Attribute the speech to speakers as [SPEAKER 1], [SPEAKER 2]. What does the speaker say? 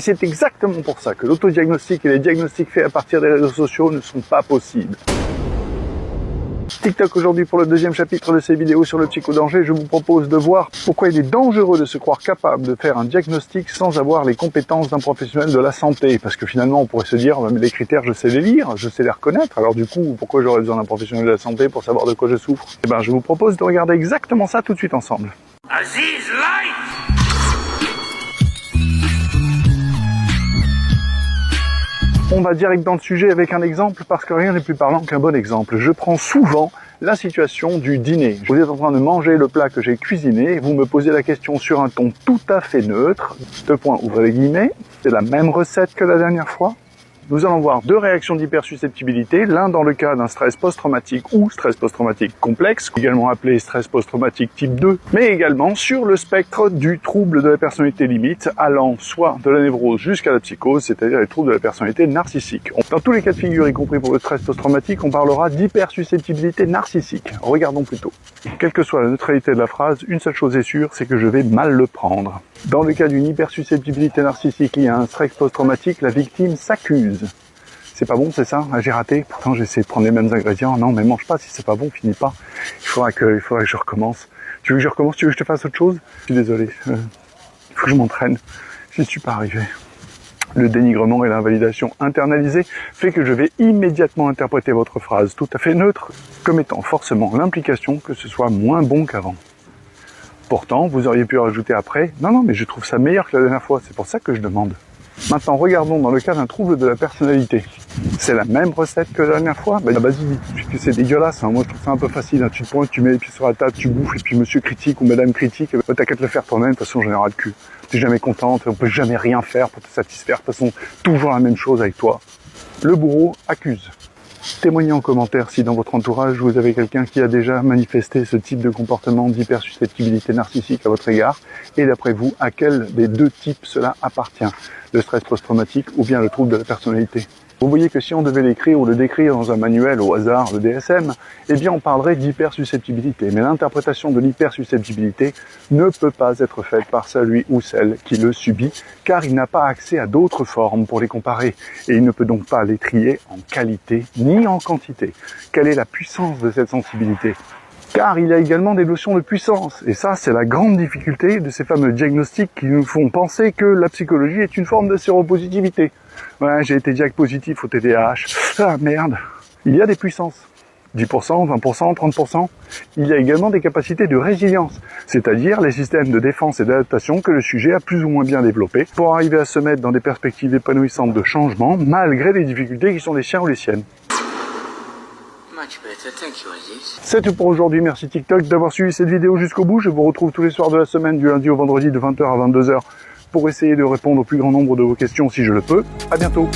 [SPEAKER 1] C'est exactement pour ça que l'autodiagnostic et les diagnostics faits à partir des réseaux sociaux ne sont pas possibles. TikTok aujourd'hui pour le deuxième chapitre de ces vidéos sur le psychodanger, je vous propose de voir pourquoi il est dangereux de se croire capable de faire un diagnostic sans avoir les compétences d'un professionnel de la santé. Parce que finalement on pourrait se dire, mais les critères je sais les lire, je sais les reconnaître, alors du coup pourquoi j'aurais besoin d'un professionnel de la santé pour savoir de quoi je souffre? Eh ben je vous propose de regarder exactement ça tout de suite ensemble.
[SPEAKER 2] Aziz Light!
[SPEAKER 1] On va direct dans le sujet avec un exemple parce que rien n'est plus parlant qu'un bon exemple. Je prends souvent la situation du dîner. Vous êtes en train de manger le plat que j'ai cuisiné, vous me posez la question sur un ton tout à fait neutre. Deux points, ouvrez les guillemets. C'est la même recette que la dernière fois. Nous allons voir deux réactions d'hypersusceptibilité, l'un dans le cas d'un stress post-traumatique ou stress post-traumatique complexe, également appelé stress post-traumatique type 2, mais également sur le spectre du trouble de la personnalité limite, allant soit de la névrose jusqu'à la psychose, c'est-à-dire les troubles de la personnalité narcissique. Dans tous les cas de figure, y compris pour le stress post-traumatique, on parlera d'hypersusceptibilité narcissique. Regardons plutôt. Quelle que soit la neutralité de la phrase, une seule chose est sûre, c'est que je vais mal le prendre. Dans le cas d'une hypersusceptibilité narcissique liée à un stress post-traumatique, la victime s'accuse. C'est pas bon, c'est ça? J'ai raté. Pourtant, j'ai essayé de prendre les mêmes ingrédients. Non, mais mange pas. Si c'est pas bon, finis pas. Il faudra que je recommence. Tu veux que je recommence? Tu veux que je te fasse autre chose? Je suis désolé. Il faut que je m'entraîne. J'y suis pas arrivé. Le dénigrement et l'invalidation internalisée fait que je vais immédiatement interpréter votre phrase tout à fait neutre comme étant forcément l'implication que ce soit moins bon qu'avant. Pourtant, vous auriez pu rajouter après, non, mais je trouve ça meilleur que la dernière fois, c'est pour ça que je demande. Maintenant, regardons dans le cas d'un trouble de la personnalité. C'est la même recette que la dernière fois? Vas-y, puisque c'est dégueulasse, hein. Moi je trouve ça un peu facile, hein. Tu te pointes, tu mets les pieds sur la table, tu bouffes, et puis monsieur critique ou madame critique, t'as qu'à te le faire toi-même, de toute façon j'en ai ras le cul. T'es jamais contente, on peut jamais rien faire pour te satisfaire, de toute façon, toujours la même chose avec toi. Le bourreau accuse. Témoignez en commentaire si dans votre entourage vous avez quelqu'un qui a déjà manifesté ce type de comportement d'hypersusceptibilité narcissique à votre égard et d'après vous, à quel des deux types cela appartient, le stress post-traumatique ou bien le trouble de la personnalité. Vous voyez que si on devait l'écrire ou le décrire dans un manuel au hasard, le DSM, eh bien on parlerait d'hypersusceptibilité. Mais l'interprétation de l'hypersusceptibilité ne peut pas être faite par celui ou celle qui le subit, car il n'a pas accès à d'autres formes pour les comparer. Et il ne peut donc pas les trier en qualité ni en quantité. Quelle est la puissance de cette sensibilité ? Car il y a également des notions de puissance. Et ça, c'est la grande difficulté de ces fameux diagnostics qui nous font penser que la psychologie est une forme de séropositivité. Ouais, j'ai été diag positif au TDAH. Ah, merde. Il y a des puissances. 10%, 20%, 30%. Il y a également des capacités de résilience, c'est-à-dire les systèmes de défense et d'adaptation que le sujet a plus ou moins bien développés pour arriver à se mettre dans des perspectives épanouissantes de changement, malgré les difficultés qui sont les siens ou les siennes. C'est tout pour aujourd'hui, merci TikTok d'avoir suivi cette vidéo jusqu'au bout. Je vous retrouve tous les soirs de la semaine, du lundi au vendredi de 20h à 22h pour essayer de répondre au plus grand nombre de vos questions si je le peux. À bientôt.